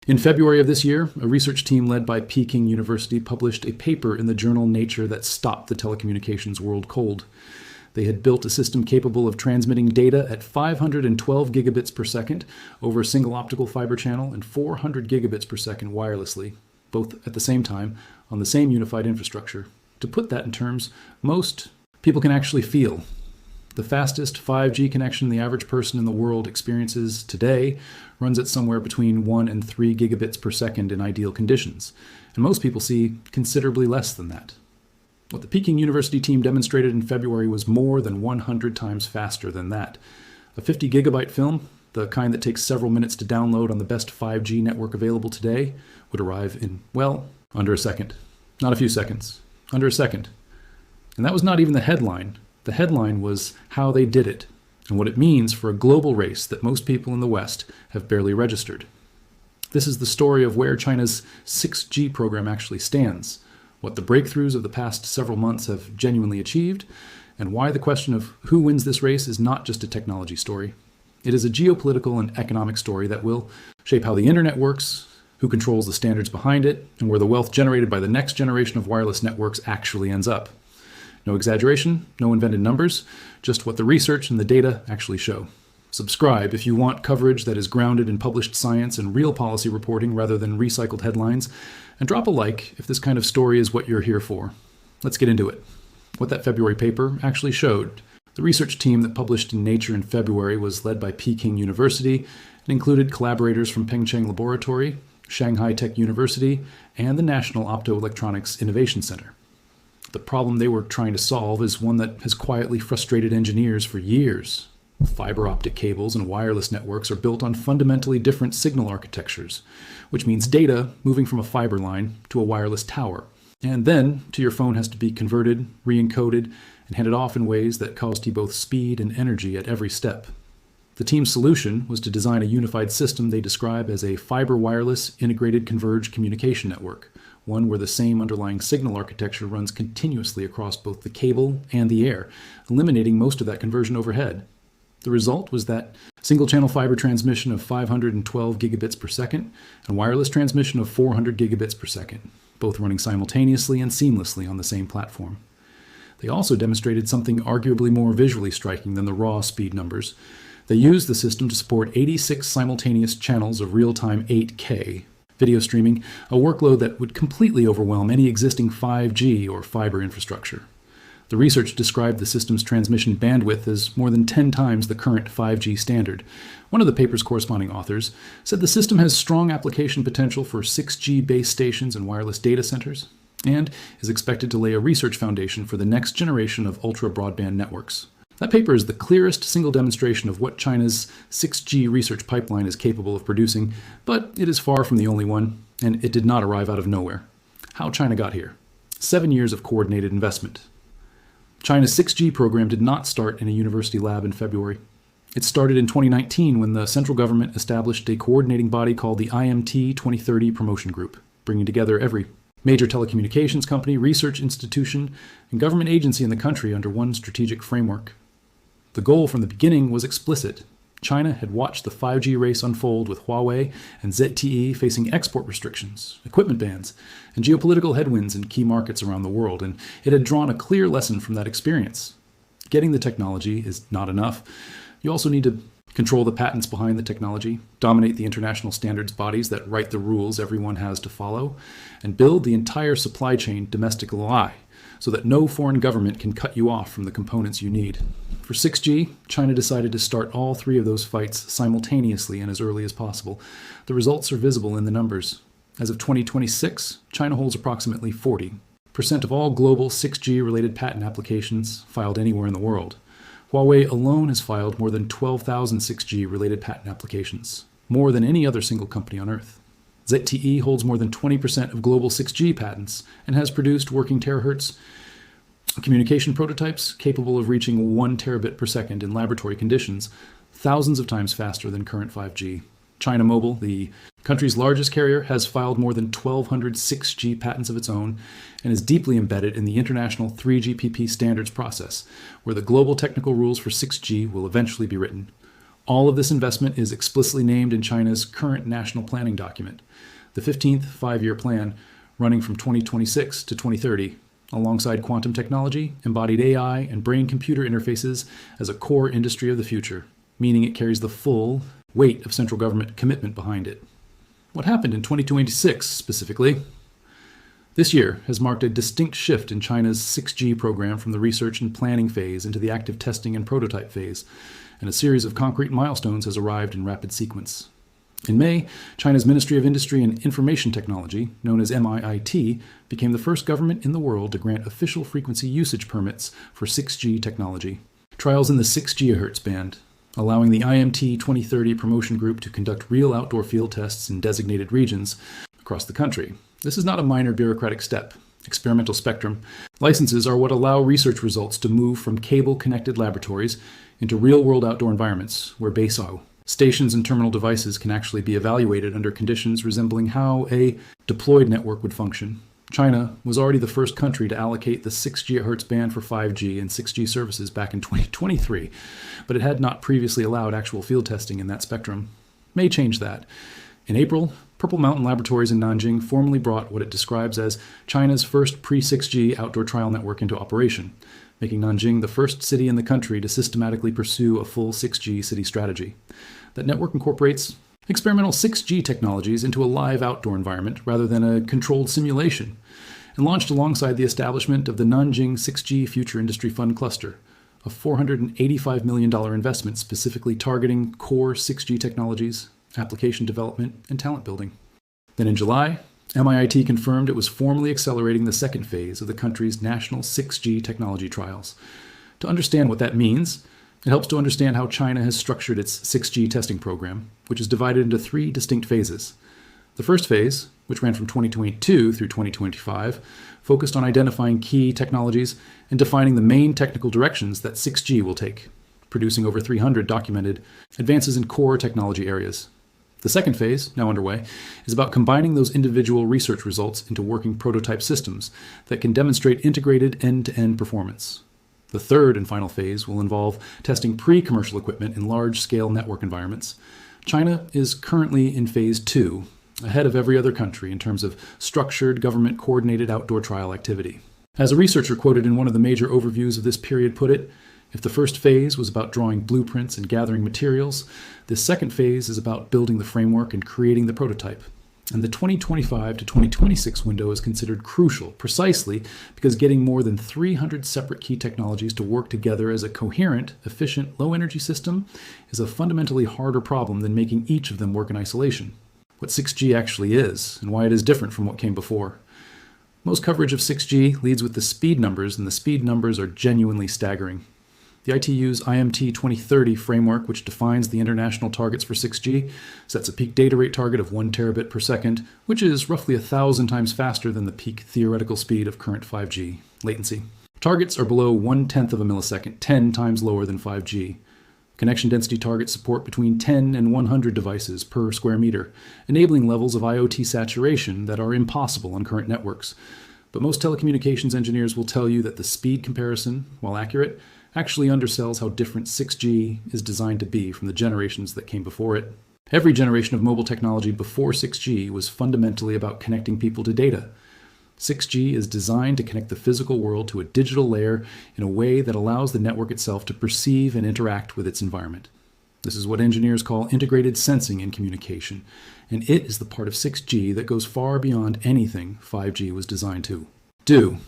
In February of this year, a research team led by Peking University published a paper in the journal Nature that stopped the telecommunications world cold. They had built a system capable of transmitting data at 512 gigabits per second over a single optical fiber channel and 400 gigabits per second wirelessly, both at the same time on the same unified infrastructure. To put that in terms most people can actually feel. The fastest 5G connection the average person in the world experiences today runs at somewhere between 1 and 3 gigabits per second in ideal conditions, and most people see considerably less than that. What the Peking University team demonstrated in February was more than 100 times faster than that. A 50 gigabyte film, the kind that takes several minutes to download on the best 5G network available today, would arrive in, well, under a second. Not a few seconds. Under a second. And that was not even the headline. The headline was how they did it and what it means for a global race that most people in the West have barely registered. This is the story of where China's 6G program actually stands, what the breakthroughs of the past several months have genuinely achieved, and why the question of who wins this race is not just a technology story. It is a geopolitical and economic story that will shape how the internet works, who controls the standards behind it, and where the wealth generated by the next generation of wireless networks actually ends up. No exaggeration, no invented numbers, just what the research and the data actually show. Subscribe if you want coverage that is grounded in published science and real policy reporting rather than recycled headlines, and drop a like if this kind of story is what you're here for. Let's get into it. What that February paper actually showed. The research team that published in Nature in February was led by Peking University and included collaborators from Pengcheng Laboratory, Shanghai Tech University, and the National Optoelectronics Innovation Center. The problem they were trying to solve is one that has quietly frustrated engineers for years. Fiber optic cables and wireless networks are built on fundamentally different signal architectures, which means data moving from a fiber line to a wireless tower. And then to your phone has to be converted, re-encoded, and handed off in ways that cost you both speed and energy at every step. The team's solution was to design a unified system they describe as a fiber wireless integrated converged communication network, one where the same underlying signal architecture runs continuously across both the cable and the air, eliminating most of that conversion overhead. The result was that single-channel fiber transmission of 512 gigabits per second and wireless transmission of 400 gigabits per second, both running simultaneously and seamlessly on the same platform. They also demonstrated something arguably more visually striking than the raw speed numbers. They used the system to support 86 simultaneous channels of real-time 8K video streaming, a workload that would completely overwhelm any existing 5G or fiber infrastructure. The research described the system's transmission bandwidth as more than 10 times the current 5G standard. One of the paper's corresponding authors said the system has strong application potential for 6G base stations and wireless data centers, and is expected to lay a research foundation for the next generation of ultra-broadband networks. That paper is the clearest single demonstration of what China's 6G research pipeline is capable of producing, but it is far from the only one, and it did not arrive out of nowhere. How China got here. 7 years of coordinated investment. China's 6G program did not start in a university lab in February. It started in 2019 when the central government established a coordinating body called the IMT 2030 Promotion Group, bringing together every major telecommunications company, research institution, and government agency in the country under one strategic framework. The goal from the beginning was explicit. China had watched the 5G race unfold with Huawei and ZTE facing export restrictions, equipment bans, and geopolitical headwinds in key markets around the world, and it had drawn a clear lesson from that experience. Getting the technology is not enough. You also need to control the patents behind the technology, dominate the international standards bodies that write the rules everyone has to follow, and build the entire supply chain domestically, so that no foreign government can cut you off from the components you need. For 6G, China decided to start all three of those fights simultaneously and as early as possible. The results are visible in the numbers. As of 2026, China holds approximately 40% of all global 6G-related patent applications filed anywhere in the world. Huawei alone has filed more than 12,000 6G-related patent applications, more than any other single company on Earth. ZTE holds more than 20% of global 6G patents and has produced working terahertz communication prototypes capable of reaching 1 terabit per second in laboratory conditions, thousands of times faster than current 5G. China Mobile, the country's largest carrier, has filed more than 1,200 6G patents of its own and is deeply embedded in the international 3GPP standards process, where the global technical rules for 6G will eventually be written. All of this investment is explicitly named in China's current national planning document, the 15th five-year plan, running from 2026 to 2030, alongside quantum technology, embodied AI, and brain-computer interfaces as a core industry of the future, meaning it carries the full weight of central government commitment behind it. What happened in 2026 specifically? This year has marked a distinct shift in China's 6G program from the research and planning phase into the active testing and prototype phase, and a series of concrete milestones has arrived in rapid sequence. In May, China's Ministry of Industry and Information Technology, known as MIIT, became the first government in the world to grant official frequency usage permits for 6G technology. Trials in the 6 GHz band, allowing the IMT 2030 promotion group to conduct real outdoor field tests in designated regions across the country. This is not a minor bureaucratic step. Experimental spectrum licenses are what allow research results to move from cable-connected laboratories into real-world outdoor environments where base stations and terminal devices can actually be evaluated under conditions resembling how a deployed network would function. China was already the first country to allocate the 6 GHz band for 5G and 6G services back in 2023, but it had not previously allowed actual field testing in that spectrum. May change that. In April, Purple Mountain Laboratories in Nanjing formally brought what it describes as China's first pre-6G outdoor trial network into operation, making Nanjing the first city in the country to systematically pursue a full 6G city strategy. That network incorporates experimental 6G technologies into a live outdoor environment rather than a controlled simulation, and launched alongside the establishment of the Nanjing 6G Future Industry Fund Cluster, a $485 million investment specifically targeting core 6G technologies, application development, and talent building. Then in July, MIIT confirmed it was formally accelerating the second phase of the country's national 6G technology trials. To understand what that means, it helps to understand how China has structured its 6G testing program, which is divided into three distinct phases. The first phase, which ran from 2022 through 2025, focused on identifying key technologies and defining the main technical directions that 6G will take, producing over 300 documented advances in core technology areas. The second phase, now underway, is about combining those individual research results into working prototype systems that can demonstrate integrated end-to-end performance. The third and final phase will involve testing pre-commercial equipment in large-scale network environments. China is currently in phase 2, ahead of every other country in terms of structured, government-coordinated outdoor trial activity. As a researcher quoted in one of the major overviews of this period put it, if the first phase was about drawing blueprints and gathering materials, this second phase is about building the framework and creating the prototype. And the 2025 to 2026 window is considered crucial, precisely because getting more than 300 separate key technologies to work together as a coherent, efficient, low-energy system is a fundamentally harder problem than making each of them work in isolation. What 6G actually is, and why it is different from what came before. Most coverage of 6G leads with the speed numbers, and the speed numbers are genuinely staggering. The ITU's IMT 2030 framework, which defines the international targets for 6G, sets a peak data rate target of 1 terabit per second, which is roughly 1,000 times faster than the peak theoretical speed of current 5G latency. Targets are below 1/10 of a millisecond, 10 times lower than 5G. Connection density targets support between 10 and 100 devices per square meter, enabling levels of IoT saturation that are impossible on current networks. But most telecommunications engineers will tell you that the speed comparison, while accurate, actually undersells how different 6G is designed to be from the generations that came before it. Every generation of mobile technology before 6G was fundamentally about connecting people to data. 6G is designed to connect the physical world to a digital layer in a way that allows the network itself to perceive and interact with its environment. This is what engineers call integrated sensing in communication, and it is the part of 6G that goes far beyond anything 5G was designed to do.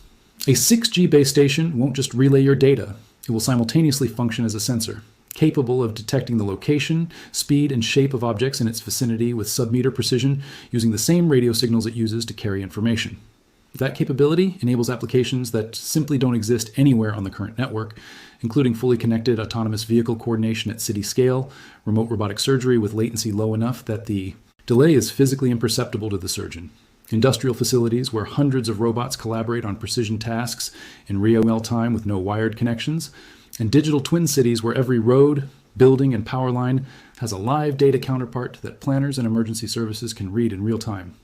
A 6G base station won't just relay your data. It will simultaneously function as a sensor, capable of detecting the location, speed, and shape of objects in its vicinity with sub-meter precision using the same radio signals it uses to carry information. That capability enables applications that simply don't exist anywhere on the current network, including fully connected autonomous vehicle coordination at city scale, remote robotic surgery with latency low enough that the delay is physically imperceptible to the surgeon, industrial facilities where hundreds of robots collaborate on precision tasks in real time with no wired connections, and digital twin cities where every road, building, and power line has a live data counterpart that planners and emergency services can read in real time.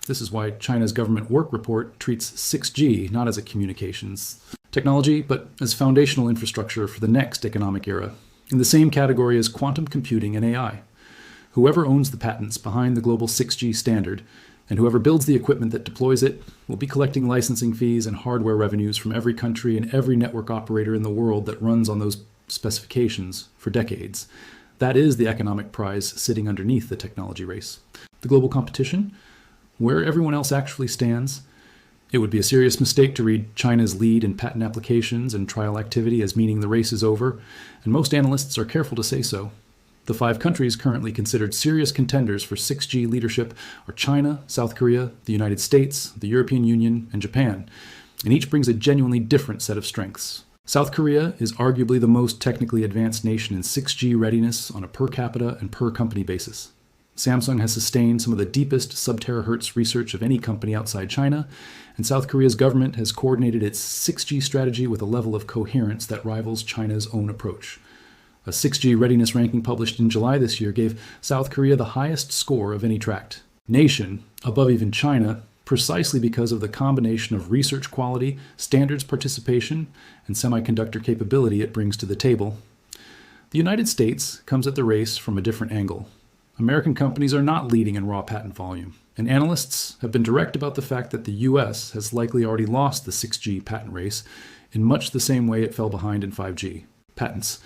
This is why China's government work report treats 6G not as a communications technology, but as foundational infrastructure for the next economic era. in the same category as quantum computing and AI. Whoever owns the patents behind the global 6G standard and whoever builds the equipment that deploys it will be collecting licensing fees and hardware revenues from every country and every network operator in the world that runs on those specifications for decades. That is the economic prize sitting underneath the technology race. The global competition, where everyone else actually stands. It would be a serious mistake to read China's lead in patent applications and trial activity as meaning the race is over, and most analysts are careful to say so. The 5 countries currently considered serious contenders for 6G leadership are China, South Korea, the United States, the European Union, and Japan, and each brings a genuinely different set of strengths. South Korea is arguably the most technically advanced nation in 6G readiness on a per capita and per company basis. Samsung has sustained some of the deepest sub-terahertz research of any company outside China, and South Korea's government has coordinated its 6G strategy with a level of coherence that rivals China's own approach. A 6G readiness ranking published in July this year gave South Korea the highest score of any tracked nation, above even China, precisely because of the combination of research quality, standards participation, and semiconductor capability it brings to the table. The United States comes at the race from a different angle. American companies are not leading in raw patent volume, and analysts have been direct about the fact that the US has likely already lost the 6G patent race in much the same way it fell behind in 5G patents.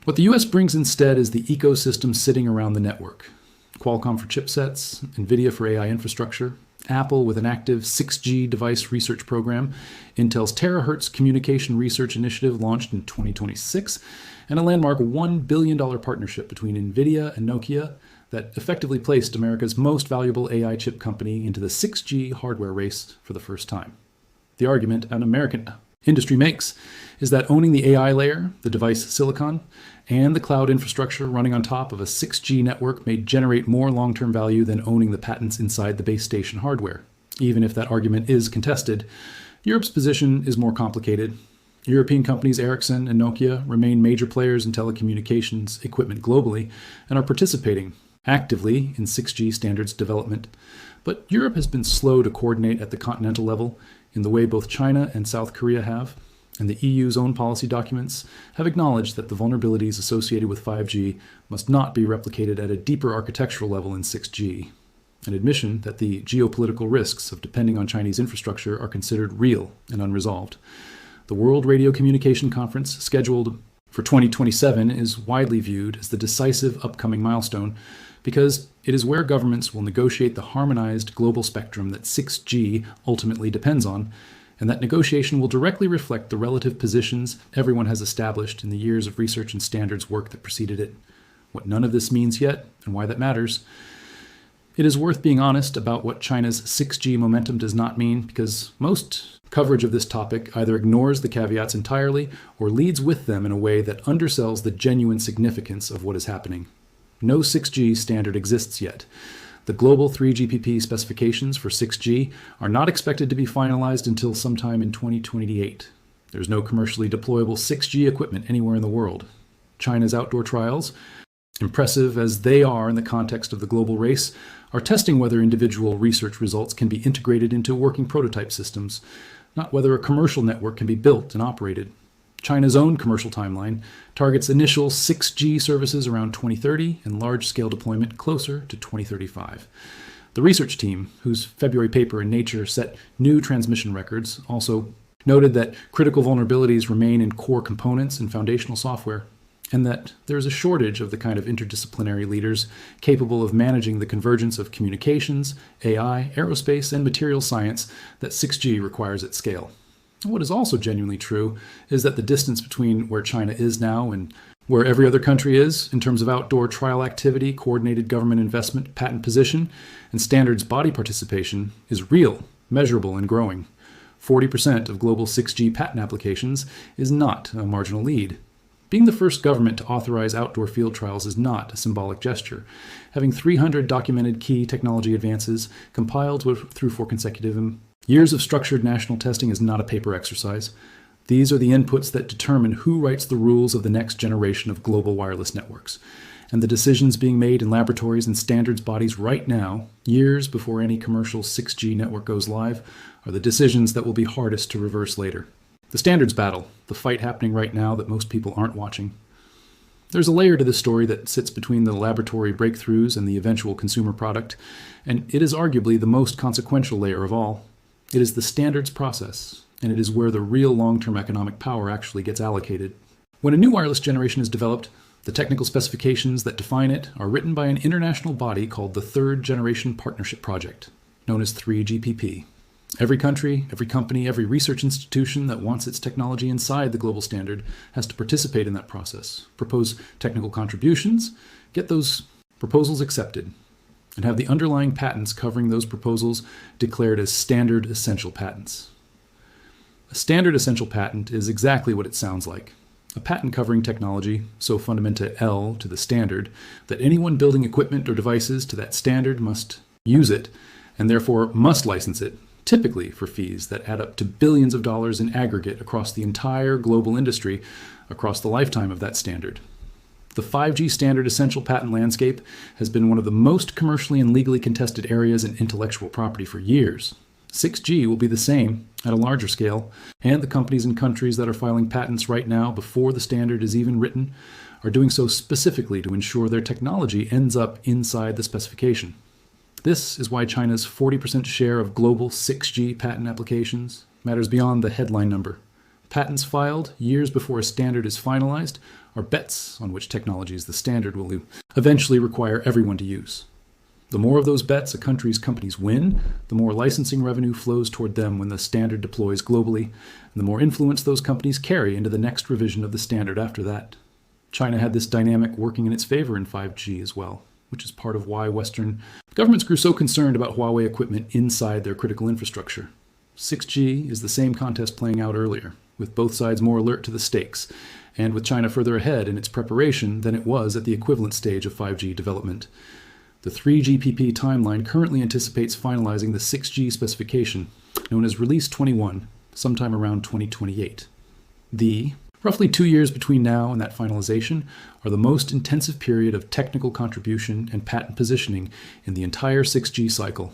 What the US brings instead is the ecosystem sitting around the network. Qualcomm for chipsets, NVIDIA for AI infrastructure, Apple with an active 6G device research program, Intel's terahertz communication research initiative launched in 2026, and a landmark $1 billion partnership between NVIDIA and Nokia that effectively placed America's most valuable AI chip company into the 6G hardware race for the first time. The argument an American industry makes is that owning the AI layer, the device silicon, and the cloud infrastructure running on top of a 6G network may generate more long-term value than owning the patents inside the base station hardware. Even if that argument is contested, Europe's position is more complicated. European companies Ericsson and Nokia remain major players in telecommunications equipment globally and are participating actively in 6G standards development. But Europe has been slow to coordinate at the continental level in the way both China and South Korea have, and the EU's own policy documents have acknowledged that the vulnerabilities associated with 5G must not be replicated at a deeper architectural level in 6G, an admission that the geopolitical risks of depending on Chinese infrastructure are considered real and unresolved. The World Radio Communication Conference, scheduled for 2027, is widely viewed as the decisive upcoming milestone because it is where governments will negotiate the harmonized global spectrum that 6G ultimately depends on, and that negotiation will directly reflect the relative positions everyone has established in the years of research and standards work that preceded it. What none of this means yet, and why that matters. It is worth being honest about what China's 6G momentum does not mean, because most coverage of this topic either ignores the caveats entirely or leads with them in a way that undersells the genuine significance of what is happening. No 6G standard exists yet. The global 3GPP specifications for 6G are not expected to be finalized until sometime in 2028. There's no commercially deployable 6G equipment anywhere in the world. China's outdoor trials, impressive as they are in the context of the global race, are testing whether individual research results can be integrated into working prototype systems, not whether a commercial network can be built and operated. China's own commercial timeline targets initial 6G services around 2030 and large-scale deployment closer to 2035. The research team, whose February paper in Nature set new transmission records, also noted that critical vulnerabilities remain in core components and foundational software, and that there is a shortage of the kind of interdisciplinary leaders capable of managing the convergence of communications, AI, aerospace, and materials science that 6G requires at scale. What is also genuinely true is that the distance between where China is now and where every other country is in terms of outdoor trial activity, coordinated government investment, patent position, and standards body participation is real, measurable, and growing. 40% of global 6G patent applications is not a marginal lead. Being the first government to authorize outdoor field trials is not a symbolic gesture. Having 300 documented key technology advances compiled through 4 consecutive years of structured national testing is not a paper exercise. These are the inputs that determine who writes the rules of the next generation of global wireless networks. And the decisions being made in laboratories and standards bodies right now, years before any commercial 6G network goes live, are the decisions that will be hardest to reverse later. The standards battle, the fight happening right now that most people aren't watching. There's a layer to this story that sits between the laboratory breakthroughs and the eventual consumer product, and it is arguably the most consequential layer of all. It is the standards process, and it is where the real long-term economic power actually gets allocated. When a new wireless generation is developed, the technical specifications that define it are written by an international body called the Third Generation Partnership Project, known as 3GPP. Every country, every company, every research institution that wants its technology inside the global standard has to participate in that process, propose technical contributions, get those proposals accepted, and have the underlying patents covering those proposals declared as standard essential patents. A standard essential patent is exactly what it sounds like. A patent covering technology so fundamental to the standard that anyone building equipment or devices to that standard must use it and therefore must license it, typically for fees that add up to billions of dollars in aggregate across the entire global industry across the lifetime of that standard. The 5G standard essential patent landscape has been one of the most commercially and legally contested areas in intellectual property for years. 6G will be the same at a larger scale, and the companies and countries that are filing patents right now before the standard is even written are doing so specifically to ensure their technology ends up inside the specification. This is why China's 40% share of global 6G patent applications matters beyond the headline number. Patents filed years before a standard is finalized are bets on which technologies the standard will eventually require everyone to use. The more of those bets a country's companies win, the more licensing revenue flows toward them when the standard deploys globally, and the more influence those companies carry into the next revision of the standard after that. China had this dynamic working in its favor in 5G as well, which is part of why Western governments grew so concerned about Huawei equipment inside their critical infrastructure. 6G is the same contest playing out earlier, with both sides more alert to the stakes, and with China further ahead in its preparation than it was at the equivalent stage of 5G development. The 3GPP timeline currently anticipates finalizing the 6G specification, known as Release 21, sometime around 2028. The roughly 2 years between now and that finalization are the most intensive period of technical contribution and patent positioning in the entire 6G cycle.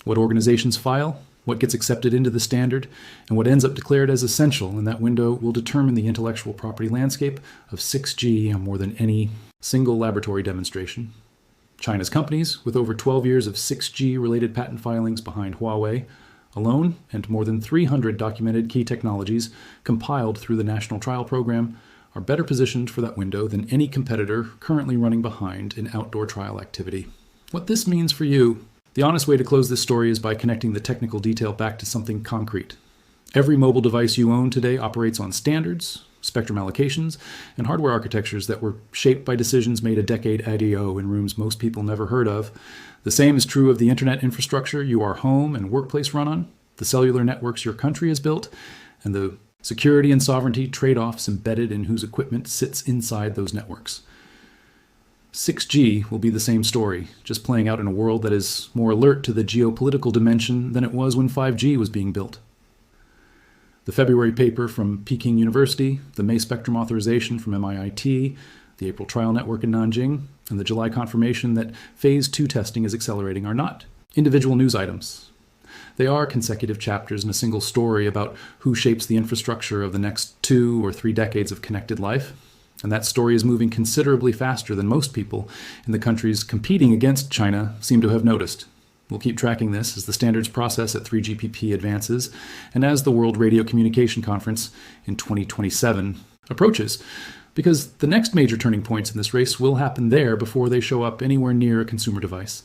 What organizations file, what gets accepted into the standard, and what ends up declared as essential in that window will determine the intellectual property landscape of 6G more than any single laboratory demonstration. China's companies, with over 12 years of 6G-related patent filings behind Huawei alone, and more than 300 documented key technologies compiled through the National Trial Program, are better positioned for that window than any competitor currently running behind in outdoor trial activity. What this means for you, the honest way to close this story is by connecting the technical detail back to something concrete. Every mobile device you own today operates on standards, spectrum allocations, and hardware architectures that were shaped by decisions made a decade ago in rooms most people never heard of. The same is true of the internet infrastructure your home and workplace run on, the cellular networks your country has built, and the security and sovereignty trade-offs embedded in whose equipment sits inside those networks. 6G will be the same story, just playing out in a world that is more alert to the geopolitical dimension than it was when 5G was being built. The February paper from Peking University, the May spectrum authorization from MIT, the April trial network in Nanjing, and the July confirmation that Phase 2 testing is accelerating are not individual news items. They are consecutive chapters in a single story about who shapes the infrastructure of the next 2 or 3 decades of connected life. And that story is moving considerably faster than most people in the countries competing against China seem to have noticed. We'll keep tracking this as the standards process at 3GPP advances and as the World Radio Communication Conference in 2027 approaches, because the next major turning points in this race will happen there before they show up anywhere near a consumer device.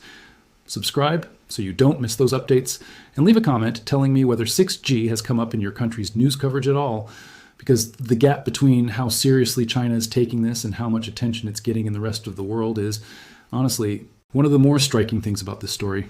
Subscribe so you don't miss those updates, and leave a comment telling me whether 6G has come up in your country's news coverage at all, because the gap between how seriously China is taking this and how much attention it's getting in the rest of the world is, honestly, one of the more striking things about this story.